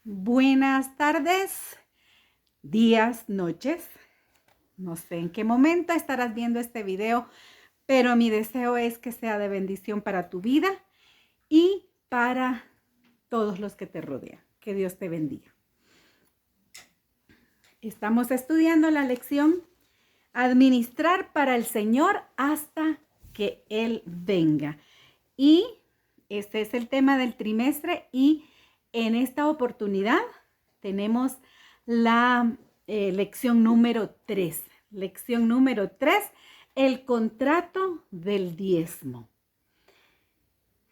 Buenas tardes, días, noches. No sé en qué momento estarás viendo este video, pero mi deseo es que sea de bendición para tu vida y para todos los que te rodean. Que Dios te bendiga. Estamos estudiando la lección Administrar para el Señor hasta que Él venga. Y este es el tema del trimestre y en esta oportunidad tenemos la lección número 3. Lección número 3, el contrato del diezmo.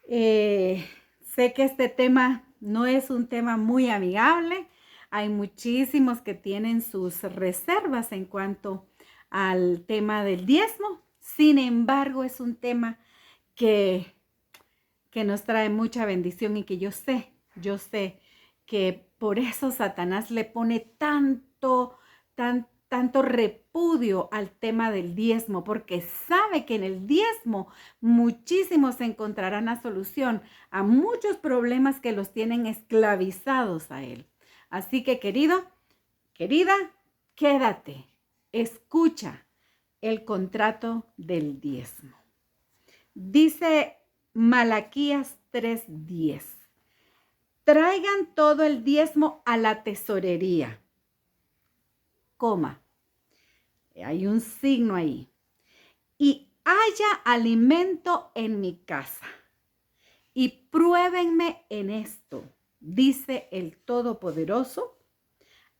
Sé que este tema no es un tema muy amigable. Hay muchísimos que tienen sus reservas en cuanto al tema del diezmo. Sin embargo, es un tema que nos trae mucha bendición y que yo sé que por eso Satanás le pone tanto repudio al tema del diezmo, porque sabe que en el diezmo muchísimos encontrarán la solución a muchos problemas que los tienen esclavizados a él. Así que, querido, querida, quédate, escucha el contrato del diezmo. Dice Malaquías 3:10. Traigan todo el diezmo a la tesorería, coma, hay un signo ahí, y haya alimento en mi casa. Y pruébenme en esto, dice el Todopoderoso,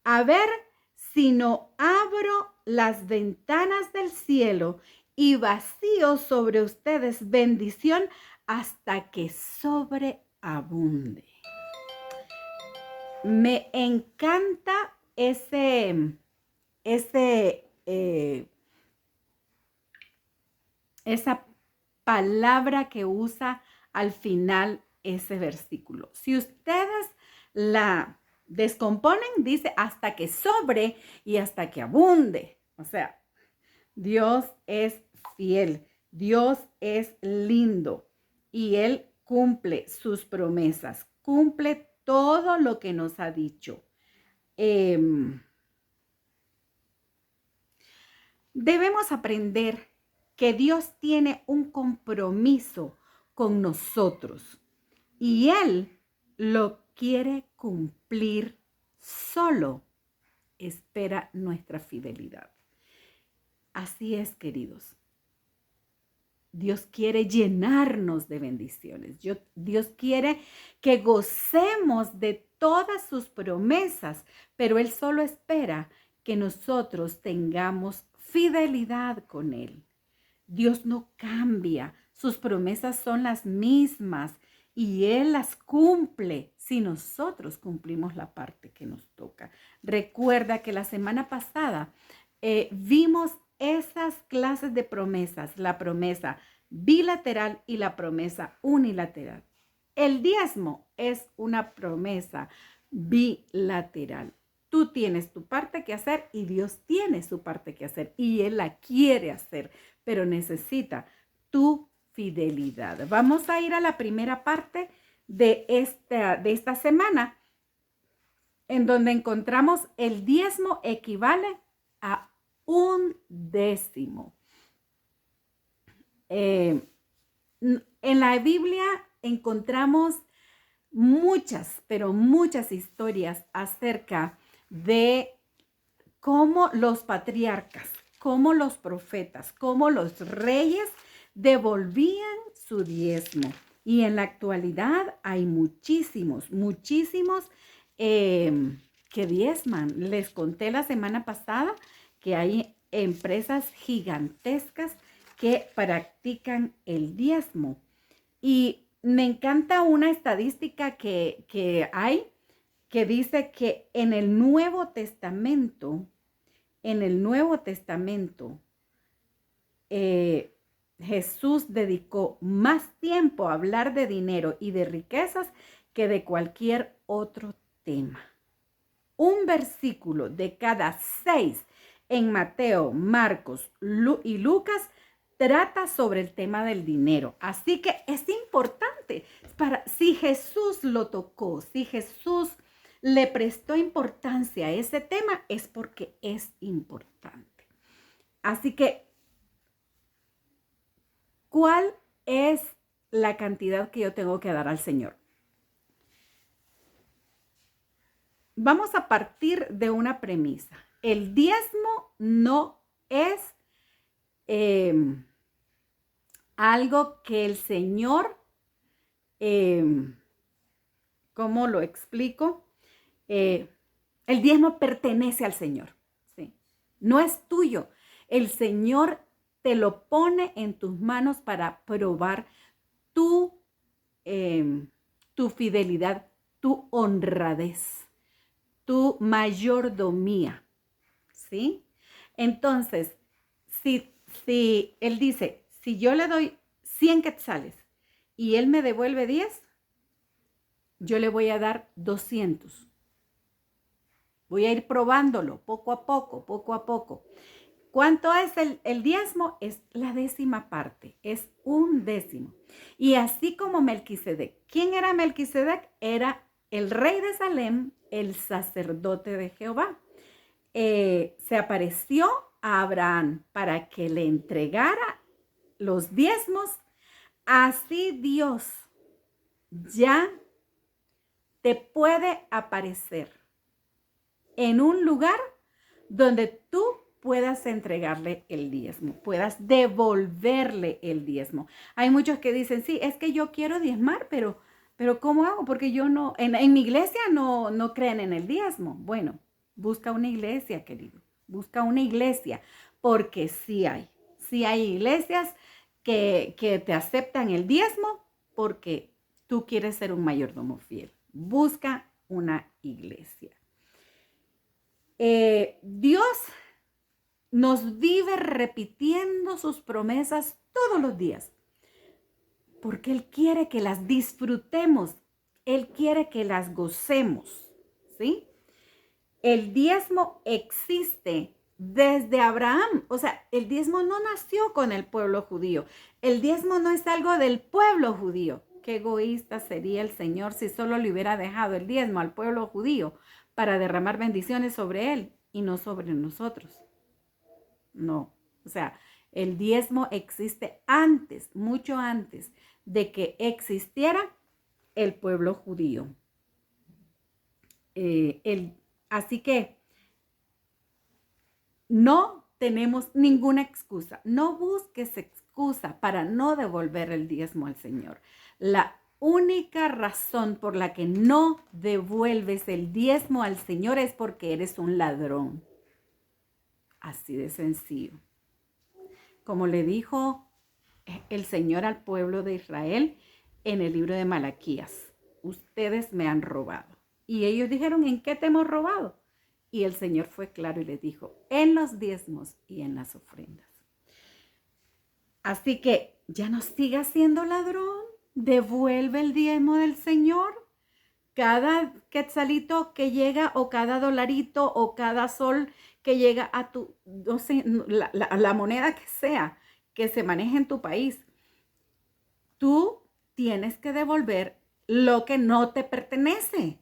a ver si no abro las ventanas del cielo y vacío sobre ustedes bendición hasta que sobreabunde. Me encanta esa palabra que usa al final ese versículo. Si ustedes la descomponen, dice hasta que sobre y hasta que abunde. O sea, Dios es fiel, Dios es lindo y Él cumple sus promesas, cumple todo lo que nos ha dicho. Debemos aprender que Dios tiene un compromiso con nosotros y Él lo quiere cumplir solo. Espera nuestra fidelidad. Así es, queridos. Dios quiere llenarnos de bendiciones. Dios quiere que gocemos de todas sus promesas, pero Él solo espera que nosotros tengamos fidelidad con Él. Dios no cambia, sus promesas son las mismas y Él las cumple si nosotros cumplimos la parte que nos toca. Recuerda que la semana pasada vimos esas clases de promesas, la promesa bilateral y la promesa unilateral. El diezmo es una promesa bilateral. Tú tienes tu parte que hacer y Dios tiene su parte que hacer y Él la quiere hacer, pero necesita tu fidelidad. Vamos a ir a la primera parte de esta semana, en donde encontramos el diezmo equivale a 1/10. En la Biblia encontramos muchas, pero muchas historias acerca de cómo los patriarcas, cómo los profetas, cómo los reyes devolvían su diezmo. Y en la actualidad hay muchísimos que diezman. Les conté la semana pasada que hay empresas gigantescas que practican el diezmo. Y me encanta una estadística que hay que dice que en el Nuevo Testamento, Jesús dedicó más tiempo a hablar de dinero y de riquezas que de cualquier otro tema. Un versículo de cada 6 en Mateo, Marcos y Lucas trata sobre el tema del dinero. Así que es importante si Jesús lo tocó, si Jesús le prestó importancia a ese tema, es porque es importante. Así que, ¿cuál es la cantidad que yo tengo que dar al Señor? Vamos a partir de una premisa. El diezmo no es algo que el Señor, ¿cómo lo explico? El diezmo pertenece al Señor, ¿sí? No es tuyo. El Señor te lo pone en tus manos para probar tu, tu fidelidad, tu honradez, tu mayordomía, ¿sí? Entonces, si Él dice, si yo le doy 100 quetzales y Él me devuelve 10, yo le voy a dar 200. Voy a ir probándolo poco a poco, poco a poco. ¿Cuánto es el diezmo? Es la 10ª parte, es 1/10. Y así como Melquisedec. ¿Quién era Melquisedec? Era el rey de Salem, el sacerdote de Jehová. Se apareció a Abraham para que le entregara los diezmos. Así Dios ya te puede aparecer en un lugar donde tú puedas entregarle el diezmo, puedas devolverle el diezmo. Hay muchos que dicen, sí, es que yo quiero diezmar, pero ¿cómo hago? Porque yo no, en mi iglesia no creen en el diezmo. Bueno, busca una iglesia, querido, busca una iglesia, porque sí hay iglesias que te aceptan el diezmo porque tú quieres ser un mayordomo fiel. Busca una iglesia. Dios nos vive repitiendo sus promesas todos los días, porque Él quiere que las disfrutemos, Él quiere que las gocemos, ¿sí? El diezmo existe desde Abraham, o sea, el diezmo no nació con el pueblo judío, el diezmo no es algo del pueblo judío. Qué egoísta sería el Señor si solo le hubiera dejado el diezmo al pueblo judío para derramar bendiciones sobre él y no sobre nosotros. No, o sea, el diezmo existe antes, mucho antes de que existiera el pueblo judío. Así que no tenemos ninguna excusa. No busques excusa para no devolver el diezmo al Señor. La única razón por la que no devuelves el diezmo al Señor es porque eres un ladrón. Así de sencillo. Como le dijo el Señor al pueblo de Israel en el libro de Malaquías, ustedes me han robado. Y ellos dijeron, ¿en qué te hemos robado? Y el Señor fue claro y les dijo, en los diezmos y en las ofrendas. Así que ya no sigas siendo ladrón, devuelve el diezmo del Señor. Cada quetzalito que llega o cada dolarito o cada sol que llega a tu, no sé, la moneda que sea, que se maneje en tu país, tú tienes que devolver lo que no te pertenece.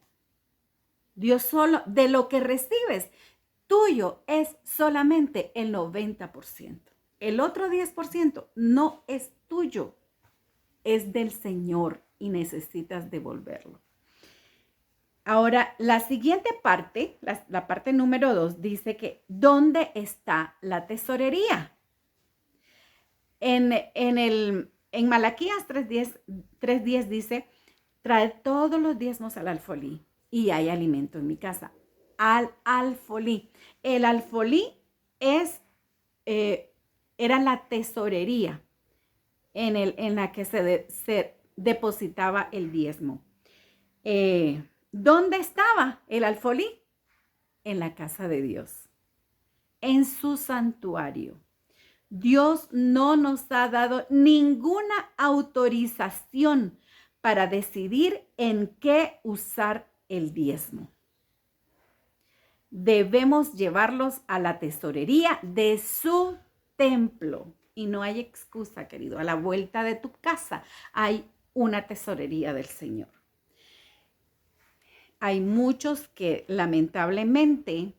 Dios solo, de lo que recibes, tuyo es solamente el 90%. El otro 10% no es tuyo, es del Señor y necesitas devolverlo. Ahora, la siguiente parte, la parte número 2, dice que ¿dónde está la tesorería? En Malaquías 3:10 dice, trae todos los diezmos al alfolí y hay alimento en mi casa. Al alfolí. El alfolí era la tesorería en la que se depositaba el diezmo. ¿Dónde estaba el alfolí? En la casa de Dios, en su santuario. Dios no nos ha dado ninguna autorización para decidir en qué usar el diezmo. Debemos llevarlos a la tesorería de su templo. Y no hay excusa, querido. A la vuelta de tu casa hay una tesorería del Señor. hay muchos que lamentablemente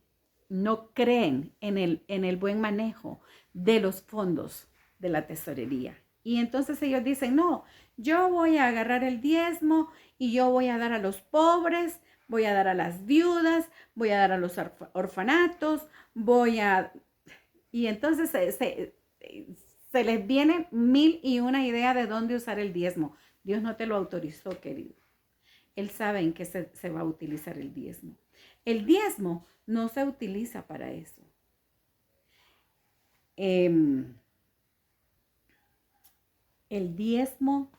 no creen en el buen manejo de los fondos de la tesorería. Y entonces ellos dicen, no, yo voy a agarrar el diezmo y yo voy a dar a los pobres, voy a dar a las viudas, voy a dar a los orfanatos, Y entonces se les viene 1001 idea de dónde usar el diezmo. Dios no te lo autorizó, querido. Él sabe en qué se va a utilizar el diezmo. El diezmo no se utiliza para eso. El diezmo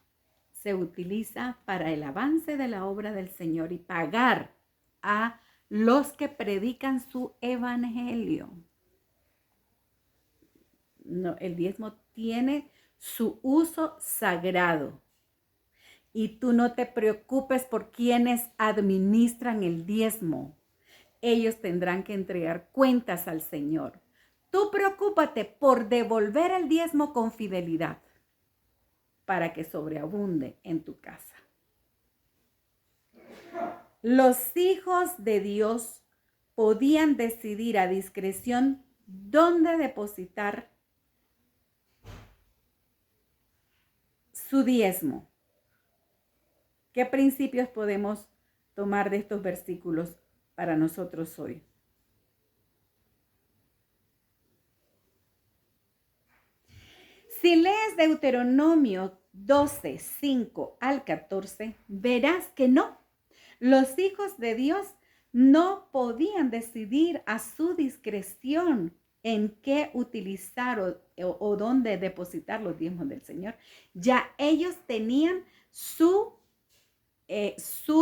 se utiliza para el avance de la obra del Señor y pagar a los que predican su evangelio. No, el diezmo tiene su uso sagrado. Y tú no te preocupes por quienes administran el diezmo. Ellos tendrán que entregar cuentas al Señor. Tú preocúpate por devolver el diezmo con fidelidad para que sobreabunde en tu casa. Los hijos de Dios podían decidir a discreción dónde depositar su diezmo. ¿Qué principios podemos tomar de estos versículos para nosotros hoy? Si lees Deuteronomio 12, 5 al 14, verás que no. Los hijos de Dios no podían decidir a su discreción en qué utilizar o dónde depositar los diezmos del Señor. Ya ellos tenían su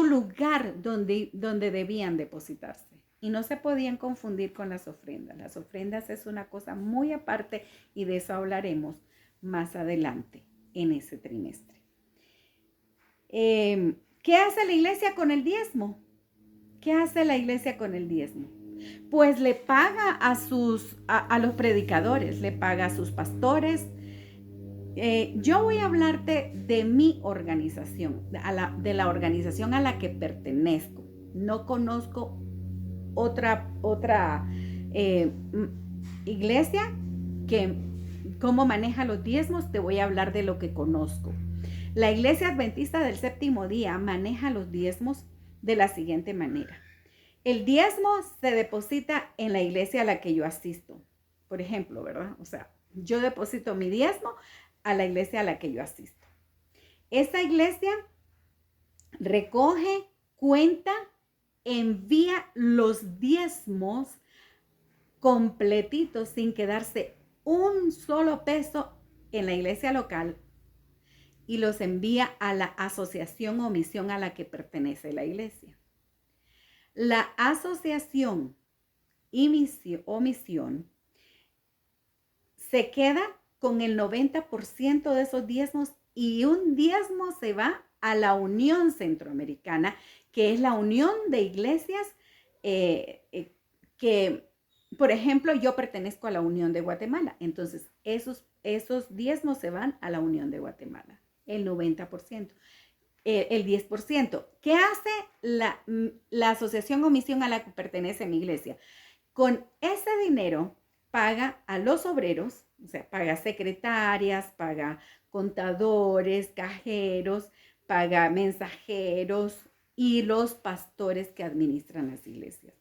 lugar donde debían depositarse. Y no se podían confundir con las ofrendas. Las ofrendas es una cosa muy aparte y de eso hablaremos más adelante en ese trimestre. ¿Qué hace la iglesia con el diezmo? ¿Qué hace la iglesia con el diezmo? Pues le paga a los predicadores, le paga a sus pastores. Yo voy a hablarte de mi organización, de la organización a la que pertenezco. No conozco otra iglesia que cómo maneja los diezmos. Te voy a hablar de lo que conozco. La Iglesia Adventista del Séptimo Día maneja los diezmos de la siguiente manera. El diezmo se deposita en la iglesia a la que yo asisto. Por ejemplo, ¿verdad? O sea, yo deposito mi diezmo a la iglesia a la que yo asisto. Esa iglesia recoge, cuenta, envía los diezmos completitos sin quedarse un solo peso en la iglesia local y los envía a la asociación o misión a la que pertenece la iglesia. La asociación o misión se queda con el 90% de esos diezmos y un diezmo se va a la Unión Centroamericana, que es la unión de iglesias que, por ejemplo, yo pertenezco a la Unión de Guatemala. Entonces, esos diezmos se van a la Unión de Guatemala, el 90%. El 10%. ¿Qué hace la asociación o misión a la que pertenece mi iglesia? Con ese dinero paga a los obreros, o sea, paga secretarias, paga contadores, cajeros, paga mensajeros y los pastores que administran las iglesias.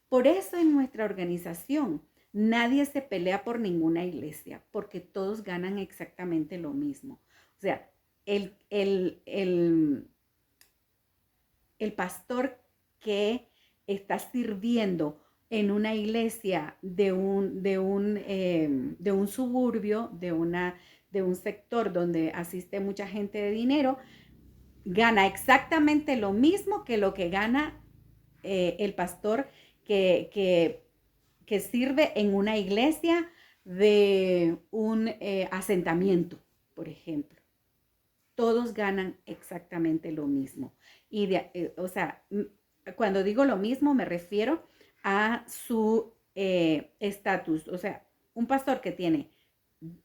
Por eso en nuestra organización nadie se pelea por ninguna iglesia, porque todos ganan exactamente lo mismo. O sea, el pastor que está sirviendo en una iglesia de un suburbio, de un sector donde asiste mucha gente de dinero, gana exactamente lo mismo que lo que gana el pastor que sirve en una iglesia de un asentamiento, por ejemplo. Todos ganan exactamente lo mismo. Y o sea, cuando digo lo mismo me refiero a su estatus. O sea, un pastor que tiene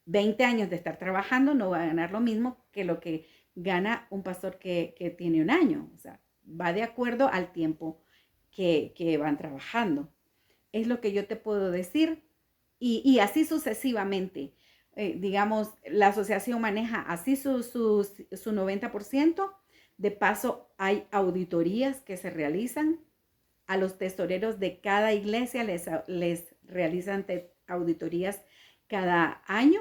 20 años de estar trabajando no va a ganar lo mismo que lo que gana un pastor que tiene un año. O sea, va de acuerdo al tiempo que van trabajando. Es lo que yo te puedo decir. Y así sucesivamente. Digamos, la asociación maneja así su 90%. De paso, hay auditorías que se realizan. A los tesoreros de cada iglesia les realizan auditorías cada año.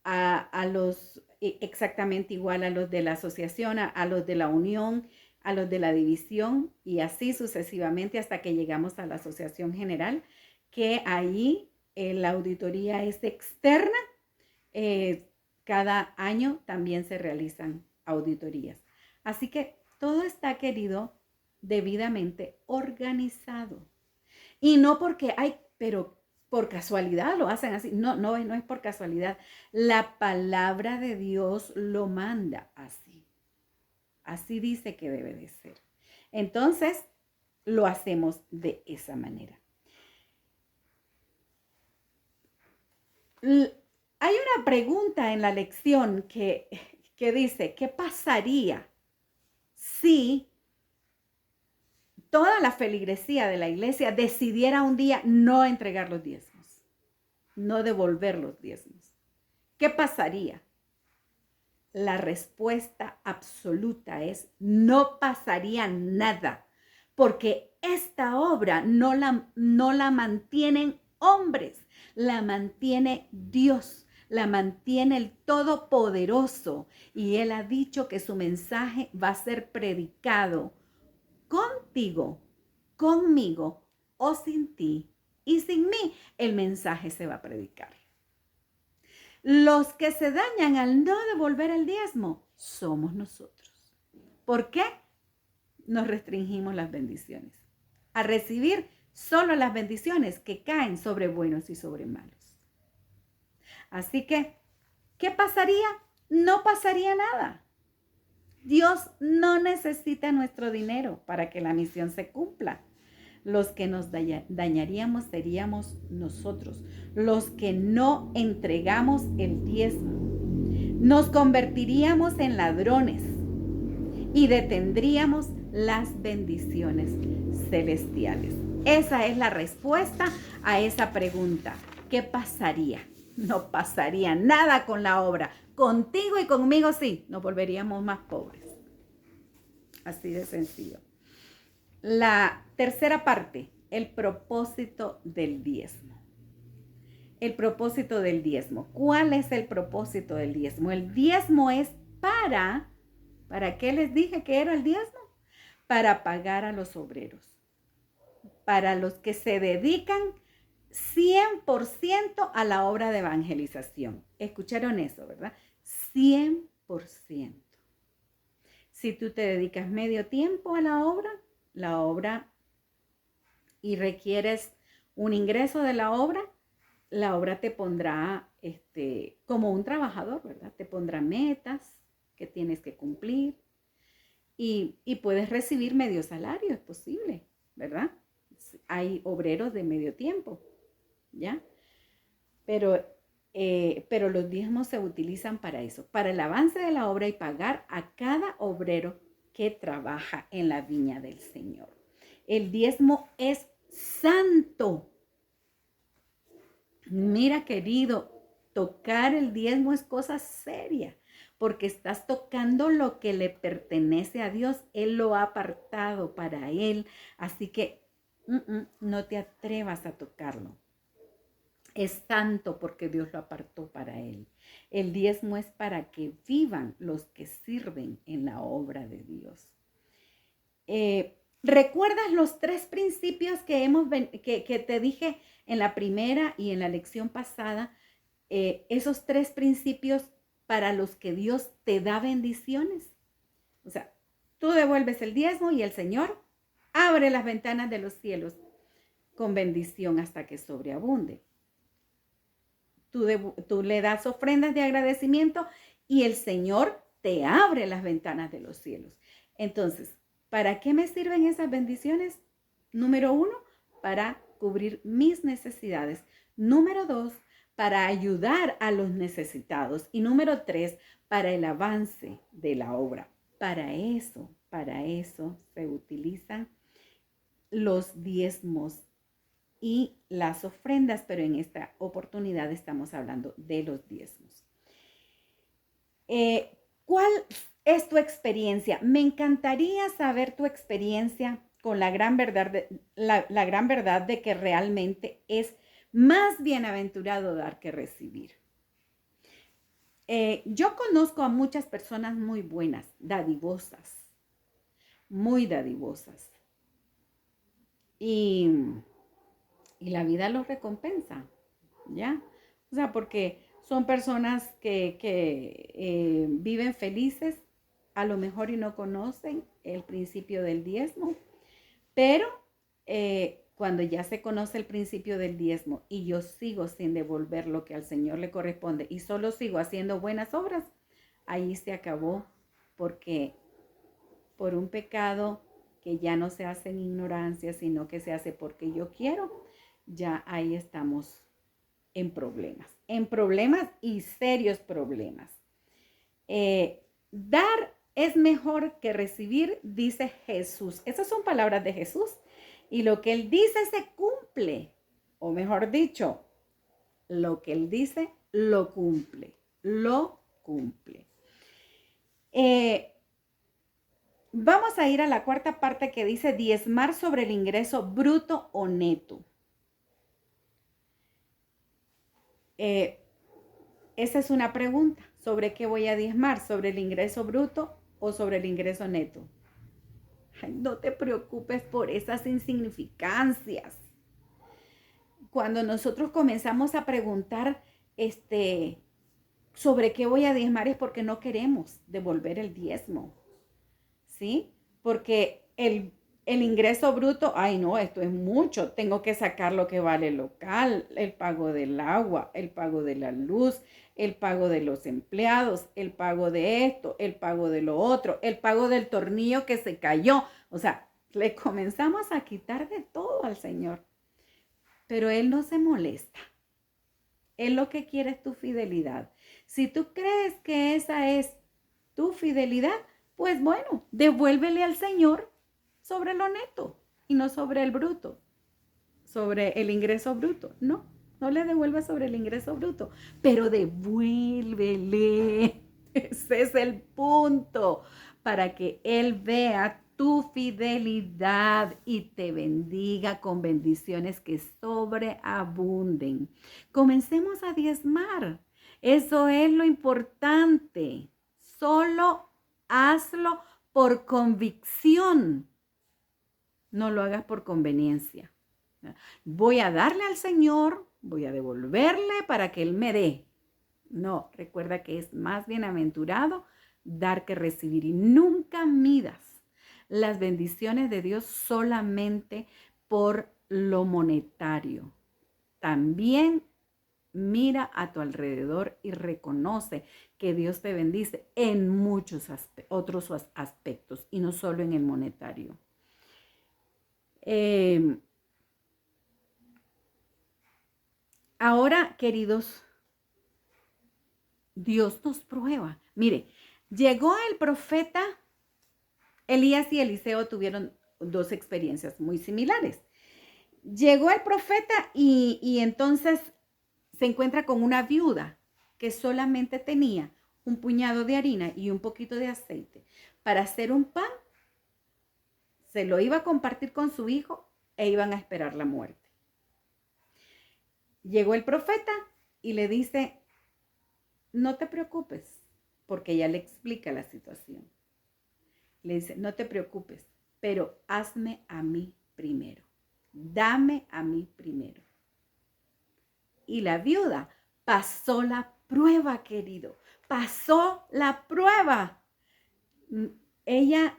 A los exactamente igual a los de la asociación, a los de la unión, a los de la división y así sucesivamente hasta que llegamos a la asociación general, que ahí la auditoría es externa. Cada año también se realizan auditorías. Así que todo está, querido, debidamente organizado. Y no porque hay, pero por casualidad lo hacen así. No es por casualidad. La palabra de Dios lo manda así. Así dice que debe de ser. Entonces, lo hacemos de esa manera. Hay una pregunta en la lección que dice, ¿qué pasaría si toda la feligresía de la iglesia decidiera un día no entregar los diezmos, no devolver los diezmos? ¿Qué pasaría? La respuesta absoluta es, no pasaría nada, porque esta obra no la mantienen hombres, la mantiene Dios, la mantiene el Todopoderoso. Y Él ha dicho que su mensaje va a ser predicado contigo, conmigo o sin ti y sin mí. El mensaje se va a predicar. Los que se dañan al no devolver el diezmo somos nosotros. ¿Por qué? Nos restringimos las bendiciones. A recibir solo las bendiciones que caen sobre buenos y sobre malos. Así que, ¿qué pasaría? No pasaría nada. Dios no necesita nuestro dinero para que la misión se cumpla. Los que nos dañaríamos seríamos nosotros, los que no entregamos el diezmo. Nos convertiríamos en ladrones y detendríamos las bendiciones celestiales. Esa es la respuesta a esa pregunta. ¿Qué pasaría? No pasaría nada con la obra. Contigo y conmigo sí, nos volveríamos más pobres. Así de sencillo. La tercera parte, el propósito del diezmo. El propósito del diezmo. ¿Cuál es el propósito del diezmo? El diezmo es ¿para qué les dije que era el diezmo? Para pagar a los obreros, para los que se dedican 100% a la obra de evangelización. ¿Escucharon eso, verdad? 100%. Si tú te dedicas medio tiempo a la obra y requieres un ingreso de la obra te pondrá como un trabajador, ¿verdad? Te pondrá metas que tienes que cumplir y puedes recibir medio salario, es posible, ¿verdad? Hay obreros de medio tiempo, ¿ya? Pero los diezmos se utilizan para eso, para el avance de la obra y pagar a cada obrero que trabaja en la viña del Señor. El diezmo es santo. Mira, querido, tocar el diezmo es cosa seria, porque estás tocando lo que le pertenece a Dios. Él lo ha apartado para Él, así que no te atrevas a tocarlo. Es santo porque Dios lo apartó para Él. El diezmo es para que vivan los que sirven en la obra de Dios. ¿Recuerdas los 3 principios que te dije en la primera y en la lección pasada? Esos 3 principios para los que Dios te da bendiciones. O sea, tú devuelves el diezmo y el Señor abre las ventanas de los cielos con bendición hasta que sobreabunde. Tú le das ofrendas de agradecimiento y el Señor te abre las ventanas de los cielos. Entonces, ¿para qué me sirven esas bendiciones? Número 1, para cubrir mis necesidades. Número 2, para ayudar a los necesitados. Y número 3, para el avance de la obra. Para eso para eso se utilizan los diezmos y las ofrendas, pero en esta oportunidad estamos hablando de los diezmos. ¿Cuál es tu experiencia? Me encantaría saber tu experiencia con la gran verdad la gran verdad de que realmente es más bienaventurado dar que recibir. Yo conozco a muchas personas muy buenas, dadivosas, muy dadivosas. Y la vida los recompensa, ¿ya? O sea, porque son personas que viven felices, a lo mejor y no conocen el principio del diezmo, pero cuando ya se conoce el principio del diezmo y yo sigo sin devolver lo que al Señor le corresponde y solo sigo haciendo buenas obras, ahí se acabó, porque por un pecado que ya no se hace en ignorancia, sino que se hace porque yo quiero, ya ahí estamos en problemas y serios problemas. Dar es mejor que recibir, dice Jesús. Esas son palabras de Jesús. Y lo que Él dice se cumple. O mejor dicho, lo que Él dice lo cumple. Lo cumple. Vamos a ir a la cuarta parte que dice diezmar sobre el ingreso bruto o neto. Esa es una pregunta. ¿Sobre qué voy a diezmar? ¿Sobre el ingreso bruto o sobre el ingreso neto? Ay, no te preocupes por esas insignificancias. Cuando nosotros comenzamos a preguntar sobre qué voy a diezmar es porque no queremos devolver el diezmo, ¿sí? Porque el ingreso bruto, ay no, esto es mucho, tengo que sacar lo que vale el local, el pago del agua, el pago de la luz, el pago de los empleados, el pago de esto, el pago de lo otro, el pago del tornillo que se cayó. O sea, le comenzamos a quitar de todo al Señor. Pero Él no se molesta. Él lo que quiere es tu fidelidad. Si tú crees que esa es tu fidelidad, pues bueno, devuélvele al Señor sobre lo neto y no sobre el bruto, sobre el ingreso bruto. No le devuelvas sobre el ingreso bruto, pero devuélvele. Ese es el punto, para que Él vea tu fidelidad y te bendiga con bendiciones que sobreabunden. Comencemos a diezmar. Eso es lo importante. Solo hazlo por convicción. No lo hagas por conveniencia. Voy a darle al Señor, voy a devolverle para que Él me dé. No, recuerda que es más bienaventurado dar que recibir. Y nunca midas las bendiciones de Dios solamente por lo monetario. También mira a tu alrededor y reconoce que Dios te bendice en muchos otros aspectos y no solo en el monetario. Ahora, queridos, Dios nos prueba. Mire, llegó el profeta Elías y Eliseo tuvieron dos experiencias muy similares. Llegó el profeta y entonces se encuentra con una viuda que solamente tenía un puñado de harina y un poquito de aceite para hacer un pan. Se lo iba a compartir con su hijo e iban a esperar la muerte. Llegó el profeta y le dice, no te preocupes, porque ella le explica la situación. Le dice, no te preocupes, pero hazme a mí primero. Dame a mí primero. Y la viuda pasó la prueba, querido. Pasó la prueba. Ella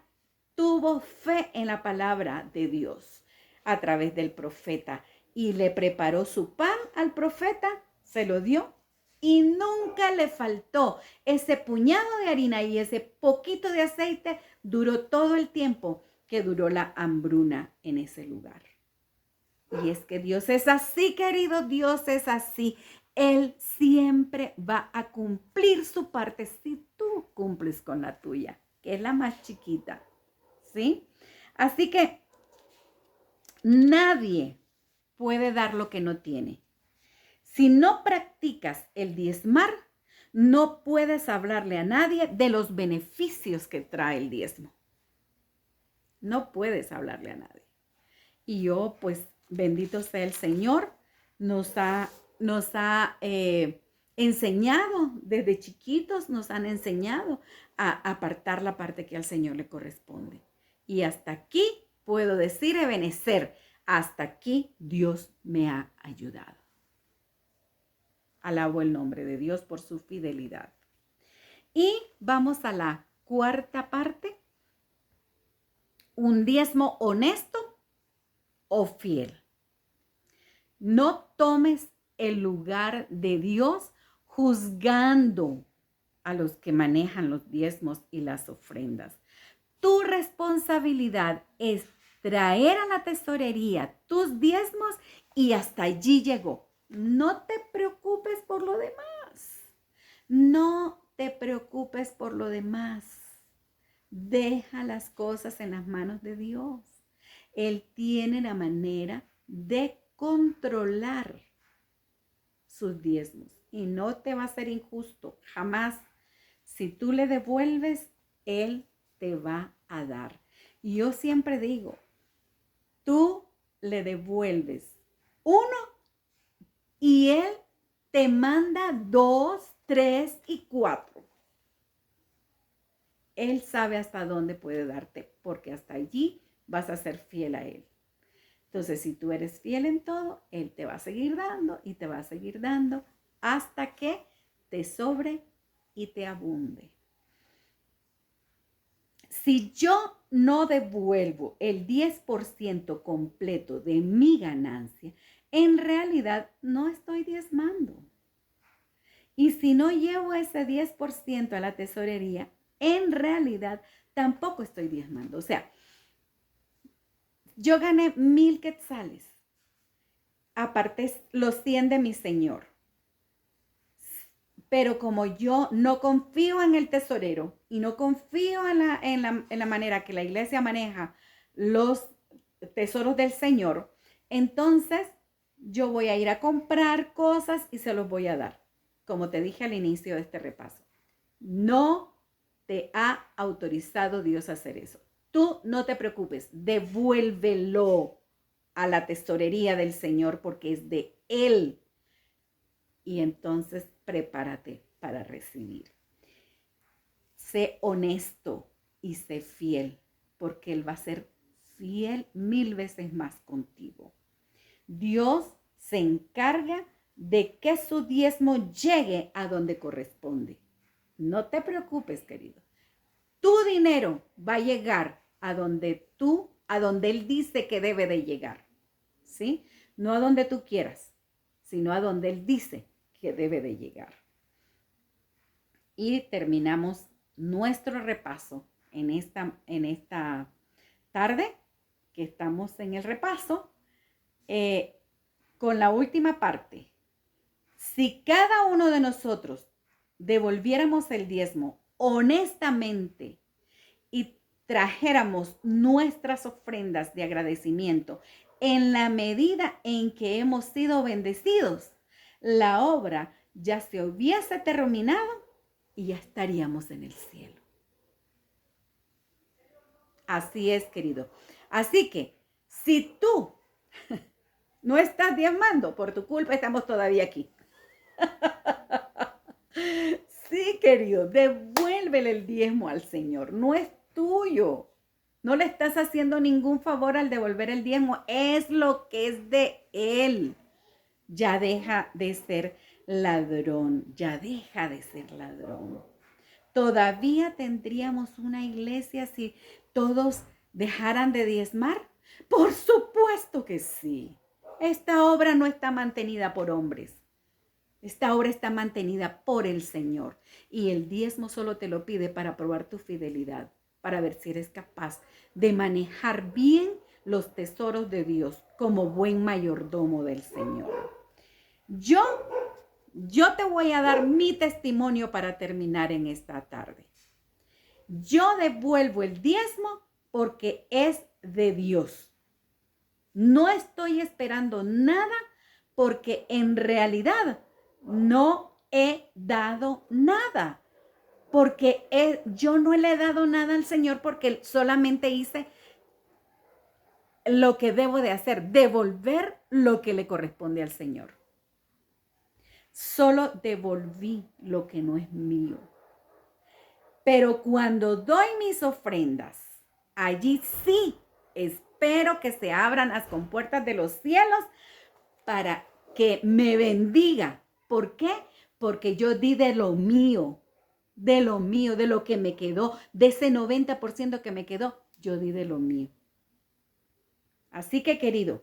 tuvo fe en la palabra de Dios a través del profeta y le preparó su pan al profeta, se lo dio y nunca le faltó. Ese puñado de harina y ese poquito de aceite duró todo el tiempo que duró la hambruna en ese lugar. Y es que Dios es así, querido, Dios es así. Él siempre va a cumplir su parte si tú cumples con la tuya, que es la más chiquita. ¿sí? Así que nadie puede dar lo que no tiene. Si no practicas el diezmar, no puedes hablarle a nadie de los beneficios que trae el diezmo. No puedes hablarle a nadie. Y yo, pues, bendito sea el Señor, nos ha enseñado, desde chiquitos nos han enseñado a apartar la parte que al Señor le corresponde. Y hasta aquí puedo decir, Ebenezer, hasta aquí Dios me ha ayudado. Alabo el nombre de Dios por su fidelidad. Y vamos a la cuarta parte. Un diezmo honesto o fiel. No tomes el lugar de Dios juzgando a los que manejan los diezmos y las ofrendas. Tu responsabilidad es traer a la tesorería tus diezmos y hasta allí llegó. No te preocupes por lo demás. No te preocupes por lo demás. Deja las cosas en las manos de Dios. Él tiene la manera de controlar sus diezmos y no te va a ser injusto, jamás. Si tú le devuelves, Él te va a dar. Y yo siempre digo, tú le devuelves uno y Él te manda 2, 3 y 4. Él sabe hasta dónde puede darte, porque hasta allí vas a ser fiel a Él. Entonces, si tú eres fiel en todo, Él te va a seguir dando y te va a seguir dando hasta que te sobre y te abunde. Si yo no devuelvo el 10% completo de mi ganancia, en realidad no estoy diezmando. Y si no llevo ese 10% a la tesorería, en realidad tampoco estoy diezmando. O sea, yo gané 1,000 quetzales. Aparté los 100 de mi Señor. Pero como yo no confío en el tesorero y no confío en la manera que la iglesia maneja los tesoros del Señor, entonces yo voy a ir a comprar cosas y se los voy a dar. Como te dije al inicio de este repaso, no te ha autorizado Dios a hacer eso. Tú no te preocupes, devuélvelo a la tesorería del Señor porque es de Él. Y entonces prepárate para recibir. Sé honesto y sé fiel, porque Él va a ser fiel 1,000 veces más contigo. Dios se encarga de que su diezmo llegue a donde corresponde. No te preocupes, querido. Tu dinero va a llegar a donde Él dice que debe de llegar, ¿sí? No a donde tú quieras, sino a donde Él dice que debe de llegar. Y terminamos nuestro repaso en esta tarde, que estamos en el repaso, con la última parte. Si cada uno de nosotros devolviéramos el diezmo honestamente y trajéramos nuestras ofrendas de agradecimiento en la medida en que hemos sido bendecidos, la obra ya se hubiese terminado y ya estaríamos en el cielo. Así es, querido. Así que, si tú no estás diezmando, por tu culpa estamos todavía aquí. Sí, querido, devuélvele el diezmo al Señor. No es tuyo. No le estás haciendo ningún favor al devolver el diezmo. Es lo que es de Él. Ya deja de ser ladrón. Ya deja de ser ladrón. ¿Todavía tendríamos una iglesia si todos dejaran de diezmar? Por supuesto que sí. Esta obra no está mantenida por hombres. Esta obra está mantenida por el Señor. Y el diezmo solo te lo pide para probar tu fidelidad, para ver si eres capaz de manejar bien los tesoros de Dios como buen mayordomo del Señor. Yo te voy a dar mi testimonio para terminar en esta tarde. Yo devuelvo el diezmo porque es de Dios. No estoy esperando nada porque en realidad no he dado nada. Porque yo no le he dado nada al Señor porque solamente hice lo que debo de hacer, devolver lo que le corresponde al Señor. Solo devolví lo que no es mío. Pero cuando doy mis ofrendas, allí sí espero que se abran las compuertas de los cielos para que me bendiga. ¿Por qué? Porque yo di de lo mío, de lo que me quedó, de ese 90% que me quedó, yo di de lo mío. Así que, querido,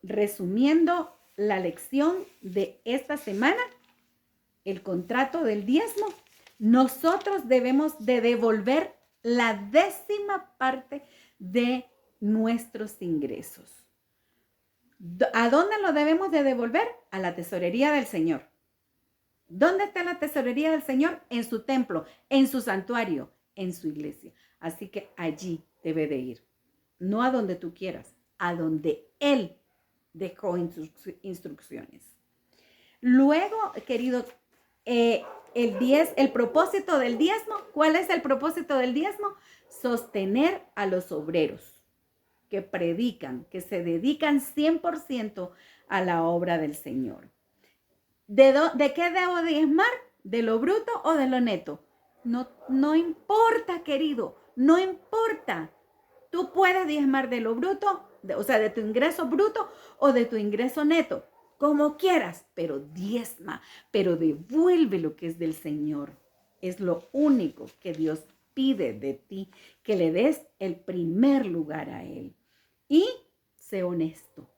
resumiendo la lección de esta semana, el contrato del diezmo, nosotros debemos de devolver la 10ª parte de nuestros ingresos. ¿A dónde lo debemos de devolver? A la tesorería del Señor. ¿Dónde está la tesorería del Señor? En su templo, en su santuario, en su iglesia. Así que allí debe de ir. No a donde tú quieras, a donde Él dejó instrucciones. Luego, querido, el propósito del diezmo, ¿cuál es el propósito del diezmo? Sostener a los obreros que predican, que se dedican 100% a la obra del Señor. ¿De qué debo diezmar? ¿De lo bruto o de lo neto? No importa, querido, no importa. Tú puedes diezmar de lo bruto, o sea, de tu ingreso bruto o de tu ingreso neto, como quieras, pero diezma, pero devuelve lo que es del Señor. Es lo único que Dios pide de ti, que le des el primer lugar a Él. Y sé honesto,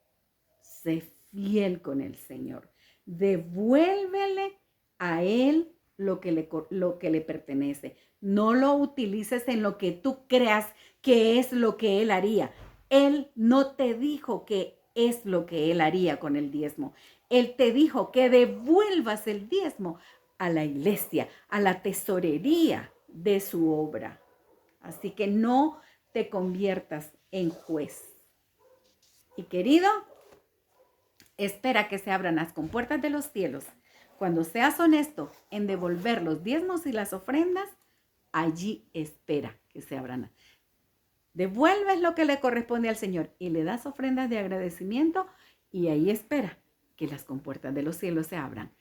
sé fiel con el Señor. Devuélvele a Él lo que le pertenece. No lo utilices en lo que tú creas que es lo que Él haría. Él no te dijo que es lo que Él haría con el diezmo. Él te dijo que devuelvas el diezmo a la iglesia, a la tesorería de su obra. Así que no te conviertas en juez. Y querido, espera que se abran las compuertas de los cielos. Cuando seas honesto en devolver los diezmos y las ofrendas, allí espera que se abran. Devuelves lo que le corresponde al Señor y le das ofrendas de agradecimiento y ahí espera que las compuertas de los cielos se abran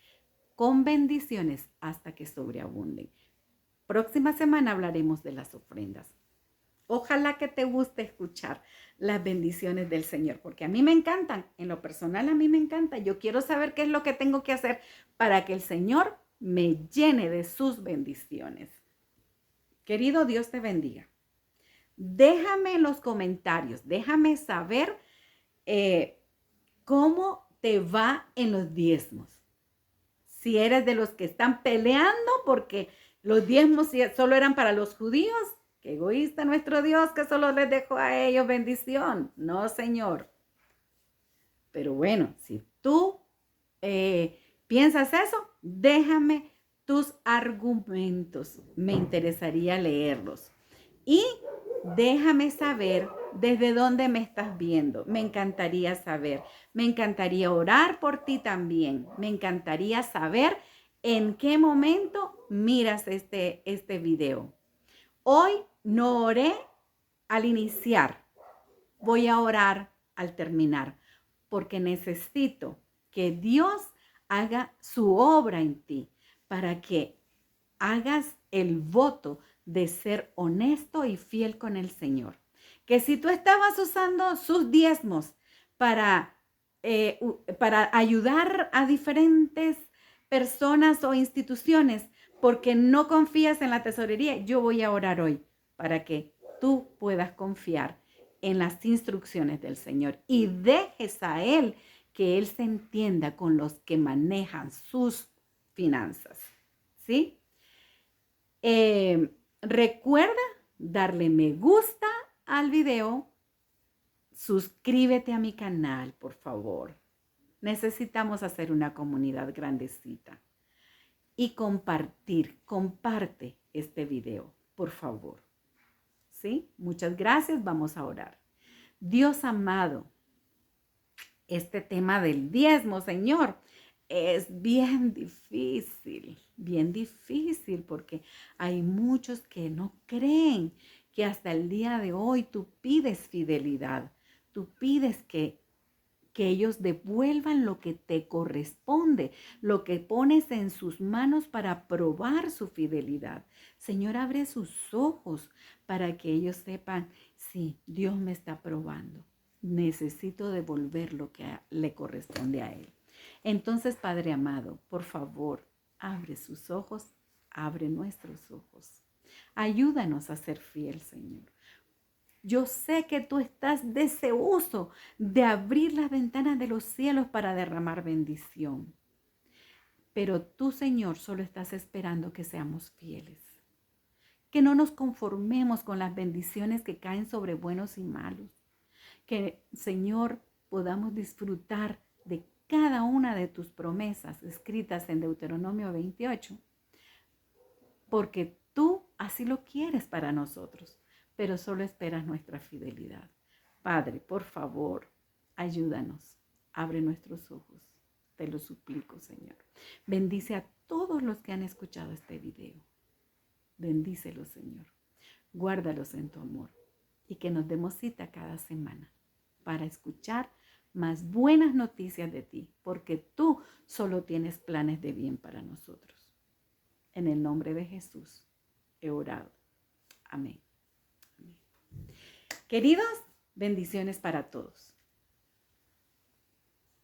con bendiciones hasta que sobreabunden. Próxima semana hablaremos de las ofrendas. Ojalá que te guste escuchar las bendiciones del Señor, porque a mí me encantan. En lo personal, a mí me encanta. Yo quiero saber qué es lo que tengo que hacer para que el Señor me llene de sus bendiciones. Querido, Dios te bendiga. Déjame en los comentarios, déjame saber cómo te va en los diezmos. Si eres de los que están peleando porque los diezmos solo eran para los judíos, qué egoísta nuestro Dios que solo les dejó a ellos bendición. No, Señor. Pero bueno, si tú piensas eso, déjame tus argumentos. Me interesaría leerlos. Y déjame saber desde dónde me estás viendo. Me encantaría saber. Me encantaría orar por ti también. Me encantaría saber en qué momento miras este video. Hoy no oré al iniciar. Voy a orar al terminar, porque necesito que Dios haga su obra en ti para que hagas el voto de ser honesto y fiel con el Señor. Que si tú estabas usando sus diezmos para ayudar a diferentes personas o instituciones porque no confías en la tesorería, yo voy a orar hoy para que tú puedas confiar en las instrucciones del Señor y dejes a Él que Él se entienda con los que manejan sus finanzas, ¿sí? Recuerda darle me gusta al video, suscríbete a mi canal, por favor. Necesitamos hacer una comunidad grandecita. Y comparte este video, por favor. ¿sí? Muchas gracias, vamos a orar. Dios amado, este tema del diezmo, Señor, es bien difícil porque hay muchos que no creen que hasta el día de hoy tú pides fidelidad, tú pides que ellos devuelvan lo que te corresponde, lo que pones en sus manos para probar su fidelidad. Señor, abre sus ojos para que ellos sepan, sí, Dios me está probando. Necesito devolver lo que le corresponde a Él. Entonces, Padre amado, por favor, abre sus ojos, abre nuestros ojos. Ayúdanos a ser fiel, Señor. Yo sé que tú estás deseoso de abrir las ventanas de los cielos para derramar bendición. Pero tú, Señor, solo estás esperando que seamos fieles. Que no nos conformemos con las bendiciones que caen sobre buenos y malos. Que, Señor, podamos disfrutar de cada una de tus promesas escritas en Deuteronomio 28. Porque tú así lo quieres para nosotros, pero solo esperas nuestra fidelidad. Padre, por favor, ayúdanos, abre nuestros ojos, te lo suplico, Señor. Bendice a todos los que han escuchado este video. Bendícelos, Señor. Guárdalos en tu amor y que nos demos cita cada semana para escuchar más buenas noticias de ti, porque tú solo tienes planes de bien para nosotros. En el nombre de Jesús he orado. Amén. Amén. Queridos, bendiciones para todos.